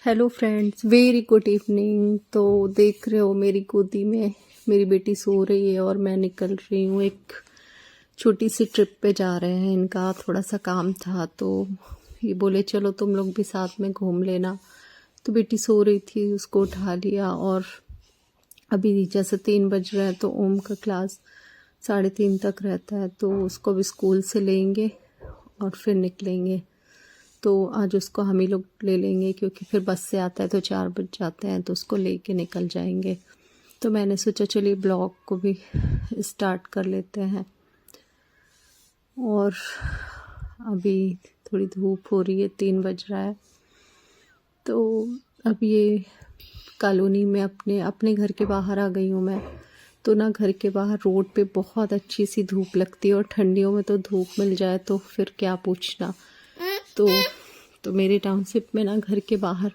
Hello friends, very good evening. तो देख रहे हो मेरी गोदी में मेरी बेटी सो रही है और मैं निकल रही हूँ। एक छोटी सी ट्रिप पे जा रहे हैं, इनका थोड़ा सा काम था तो ये बोले चलो तुम लोग भी साथ में घूम लेना। तो बेटी सो रही थी, उसको उठा लिया और अभी जैसे 3 बज रहे हैं तो ओम का क्लास 3:30 तक रहता है, तो उसको भी स्कूल से लेंगे और फिर निकलेंगे। तो आज उसको हम ही लोग ले लेंगे क्योंकि फिर बस से आता है तो 4 बज जाते हैं, तो उसको लेके निकल जाएंगे। तो मैंने सोचा चलिए ब्लॉग को भी स्टार्ट कर लेते हैं। और अभी थोड़ी धूप हो रही है, 3 बज रहा है। तो अब ये कॉलोनी में अपने घर के बाहर आ गई हूँ मैं। तो ना घर के बाहर रोड पे बहुत अच्छी सी धूप लगती है और ठंडियों में तो धूप मिल जाए तो फिर क्या पूछना। तो मेरे टाउनशिप में ना घर के बाहर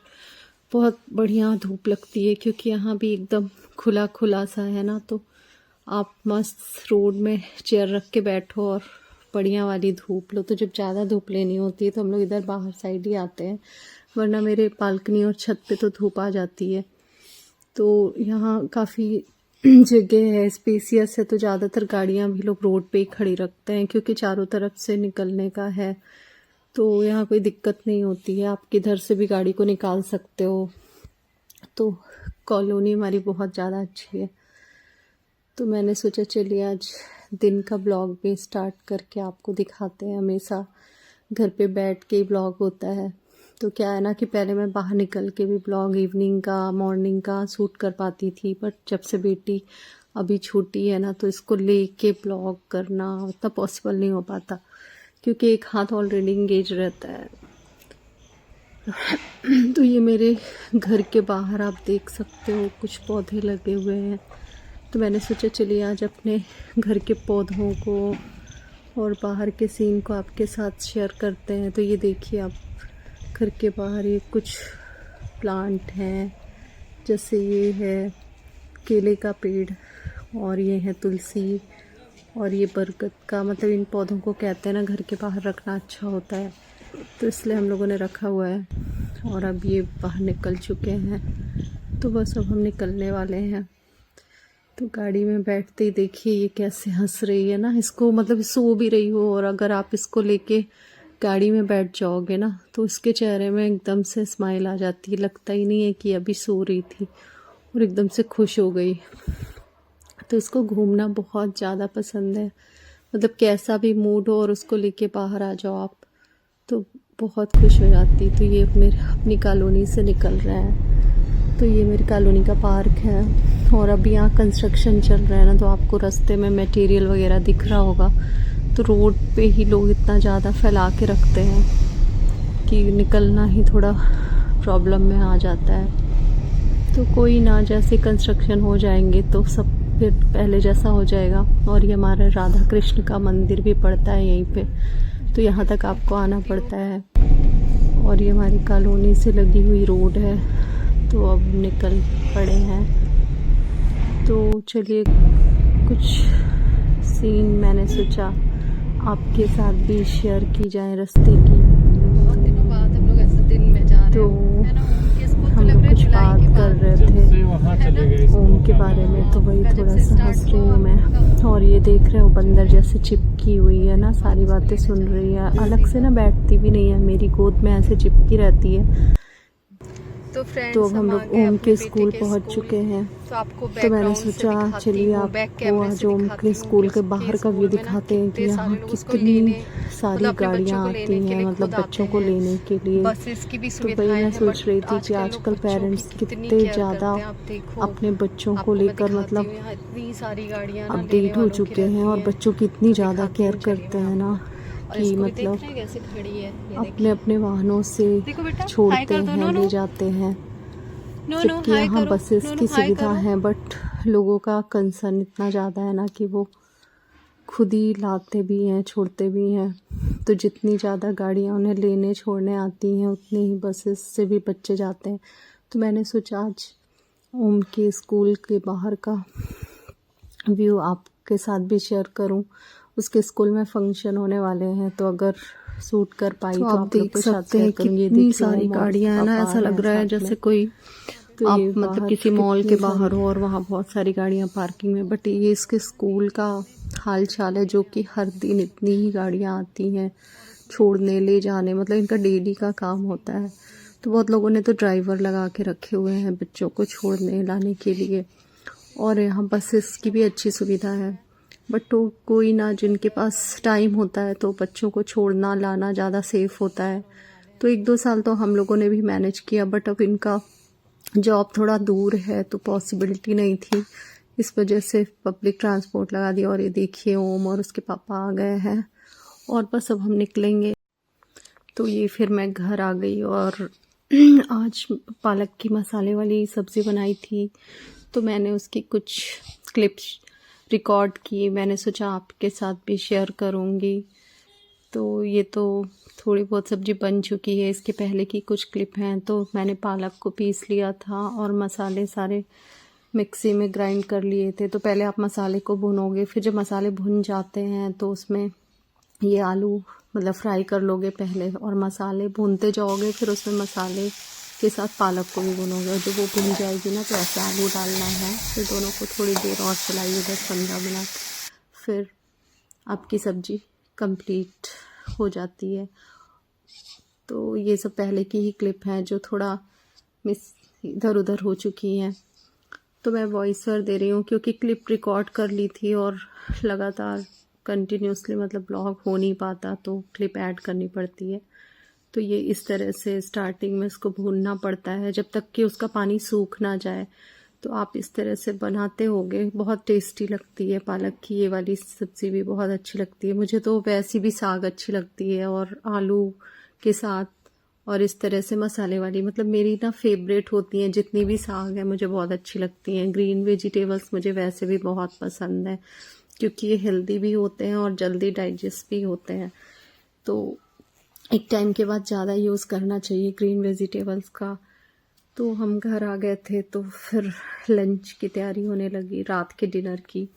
बहुत बढ़िया धूप लगती है क्योंकि यहाँ भी एकदम खुला खुला सा है ना, तो आप मस्त रोड में चेयर रख के बैठो और बढ़िया वाली धूप लो। तो जब ज़्यादा धूप लेनी होती है तो हम लोग इधर बाहर साइड ही आते हैं, वरना मेरे बालकनी और छत पे तो धूप आ जाती है। तो यहाँ काफ़ी जगह है, स्पेसियस है, तो ज़्यादातर गाड़ियाँ भी लोग रोड पे ही खड़ी रखते हैं क्योंकि चारों तरफ से निकलने का है, तो यहाँ कोई दिक्कत नहीं होती है। आप किधर से भी गाड़ी को निकाल सकते हो। तो कॉलोनी हमारी बहुत ज़्यादा अच्छी है। तो मैंने सोचा चलिए आज दिन का ब्लॉग भी स्टार्ट करके आपको दिखाते हैं। हमेशा घर पे बैठ के ही ब्लॉग होता है, तो क्या है ना कि पहले मैं बाहर निकल के भी ब्लॉग इवनिंग का मॉर्निंग का शूट कर पाती थी, बट जब से बेटी अभी छोटी है ना तो इसको लेके ब्लॉग करना उतना पॉसिबल नहीं हो पाता क्योंकि एक हाथ ऑलरेडी इंगेज रहता है। तो ये मेरे घर के बाहर आप देख सकते हो कुछ पौधे लगे हुए हैं। तो मैंने सोचा चलिए आज अपने घर के पौधों को और बाहर के सीन को आपके साथ शेयर करते हैं। तो ये देखिए आप घर के बाहर ये कुछ प्लांट हैं, जैसे ये है केले का पेड़ और ये है तुलसी और ये बरगद का। मतलब इन पौधों को कहते हैं ना घर के बाहर रखना अच्छा होता है, तो इसलिए हम लोगों ने रखा हुआ है। और अब ये बाहर निकल चुके हैं, तो बस अब हम निकलने वाले हैं। तो गाड़ी में बैठते ही देखिए ये कैसे हंस रही है ना, इसको मतलब सो भी रही हो और अगर आप इसको लेके गाड़ी में बैठ जाओगे ना तो इसके चेहरे में एकदम से स्माइल आ जाती है, लगता ही नहीं है कि अभी सो रही थी और एकदम से खुश हो गई। तो इसको घूमना बहुत ज़्यादा पसंद है, मतलब कैसा भी मूड हो और उसको लेके बाहर आ जाओ आप तो बहुत खुश हो जाती। तो ये मेरे अपनी कॉलोनी से निकल रहे हैं। तो ये मेरी कॉलोनी का पार्क है और अभी यहाँ कंस्ट्रक्शन चल रहा है ना, तो आपको रास्ते में मटेरियल वगैरह दिख रहा होगा। तो रोड पे ही लोग इतना ज़्यादा फैला के रखते हैं कि निकलना ही थोड़ा प्रॉब्लम में आ जाता है। तो कोई ना, जैसे कंस्ट्रक्शन हो जाएंगे तो सब फिर पहले जैसा हो जाएगा। और ये हमारा राधा कृष्ण का मंदिर भी पड़ता है यहीं पे, तो यहाँ तक आपको आना पड़ता है। और ये हमारी कॉलोनी से लगी हुई रोड है। तो अब निकल पड़े हैं। तो चलिए कुछ सीन मैंने सोचा आपके साथ भी शेयर की जाए रास्ते की। बहुत दिनों बाद हम लोग ऐसे दिन में जा रहे हैं। तो है ना, उनके स्कूल हम लोग कुछ बात कर रहे थे ओम के बारे में, तो वही थोड़ा सा हंस रही हूँ मैं। और ये देख रहे हो बंदर जैसे चिपकी हुई है ना, सारी बातें सुन रही है, अलग से ना बैठती भी नहीं है, मेरी गोद में ऐसे चिपकी रहती है। तो अब हम लोग ओम के स्कूल पहुंच चुके हैं। तो मैंने सोचा चलिए आपको आज ओम के स्कूल के बाहर का व्यू दिखाते हैं कि यहाँ कितनी सारी गाड़ियाँ आती हैं, मतलब बच्चों को लेने के लिए। तो वही मैं सोच रही थी कि आजकल पेरेंट्स कितने ज़्यादा अपने बच्चों को लेकर मतलब अपडेट हो चुके हैं और बच्चों की इतनी ज़्यादा केयर करते हैं ना कि मतलब अपने अपने वाहनों से छोड़ते हैं, ले जाते हैं। जबकि यहाँ बसेस की सुविधा है, बट लोगों का कंसर्न इतना ज़्यादा है ना कि वो खुद ही लाते भी हैं छोड़ते भी हैं। तो जितनी ज़्यादा गाड़ियाँ उन्हें लेने छोड़ने आती हैं उतनी ही बसेस से भी बच्चे जाते हैं। तो मैंने सोचा आज ओम के स्कूल के बाहर का व्यू आपके साथ भी शेयर करूं। उसके स्कूल में फंक्शन होने वाले हैं, तो अगर शूट कर पाई तो तो आप आप लोग देख के साथ सकते शेयर हैं करूँगी। ये कितनी देखिए सारी ओम और गाड़ियां हैं ना, पापा ऐसा लग रहा है साथ जैसे में। कोई तो आप ये मतलब बाहर किसी मॉल के कितनी बाहर सारी हो और वहाँ बहुत सारी गाड़ियां पार्किंग में। बट ये इसके स्कूल का हाल चाल है, जो कि हर दिन इतनी ही गाड़ियां आती हैं छोड़ने ले जाने, मतलब इनका डेली का काम होता है। तो बहुत लोगों ने तो ड्राइवर लगा के रखे हुए हैं बच्चों को छोड़ने लाने के लिए, और यहाँ बसेस की भी अच्छी सुविधा है। बट तो कोई ना, जिनके पास टाइम होता है तो बच्चों को छोड़ना लाना ज़्यादा सेफ होता है। तो 1-2 साल तो हम लोगों ने भी मैनेज किया, बट अब इनका जॉब थोड़ा दूर है तो पॉसिबिलिटी नहीं थी, इस वजह से पब्लिक ट्रांसपोर्ट लगा दिया। और ये देखिए ओम और उसके पापा आ गए हैं और बस अब हम निकलेंगे। तो ये फिर मैं घर आ गई और आज पालक की मसाले वाली सब्ज़ी बनाई थी, तो मैंने उसकी कुछ क्लिप्स रिकॉर्ड की। मैंने सोचा आपके साथ भी शेयर करूँगी। तो ये तो थोड़ी बहुत सब्ज़ी बन चुकी है, इसके पहले की कुछ क्लिप हैं। तो मैंने पालक को पीस लिया था और मसाले सारे मिक्सी में ग्राइंड कर लिए थे। तो पहले आप मसाले को भूनोगे, फिर जब मसाले भुन जाते हैं तो उसमें ये आलू मतलब फ्राई कर लोगे पहले, और मसाले भूनते जाओगे, फिर उसमें मसाले के साथ पालक को भी भूनोगे, और जब वो भुन जाएगी ना तो ऐसे आलू डालना है। फिर दोनों को थोड़ी देर और चलाइए, 10-15 मिनट, फिर आपकी सब्ज़ी कंप्लीट हो जाती है। तो ये सब पहले की ही क्लिप हैं जो थोड़ा मिस इधर उधर हो चुकी हैं। तो मैं वॉइस ओवर दे रही हूँ क्योंकि क्लिप रिकॉर्ड कर ली थी और लगातार कंटिन्यूसली मतलब ब्लॉग हो नहीं पाता, तो क्लिप ऐड करनी पड़ती है। तो ये इस तरह से स्टार्टिंग में इसको भूनना पड़ता है जब तक कि उसका पानी सूख ना जाए। तो आप इस तरह से बनाते होगे, बहुत टेस्टी लगती है पालक की ये वाली सब्ज़ी भी बहुत अच्छी लगती है मुझे। तो वैसी भी साग अच्छी लगती है और आलू के साथ, और इस तरह से मसाले वाली, मतलब मेरी ना फेवरेट होती हैं। जितनी भी साग है मुझे बहुत अच्छी लगती हैं। ग्रीन वेजिटेबल्स मुझे वैसे भी बहुत पसंद है क्योंकि ये हेल्दी भी होते हैं और जल्दी डाइजेस्ट भी होते हैं। तो एक टाइम के बाद ज़्यादा यूज़ करना चाहिए ग्रीन वेजिटेबल्स का। तो हम घर आ गए थे तो फिर लंच की तैयारी होने लगी, रात के डिनर की।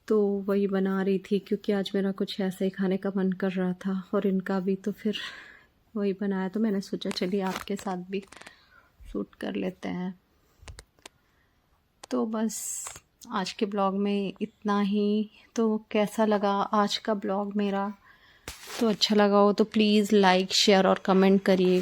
तो वही बना रही थी क्योंकि आज मेरा कुछ ऐसा ही खाने का मन कर रहा था और इनका भी, तो फिर वही बनाया। तो मैंने सोचा चलिए आपके साथ भी शूट कर लेते हैं। तो बस आज के ब्लॉग में इतना ही। तो कैसा लगा आज का ब्लॉग मेरा? तो अच्छा लगा हो तो प्लीज़ लाइक शेयर और कमेंट करिए।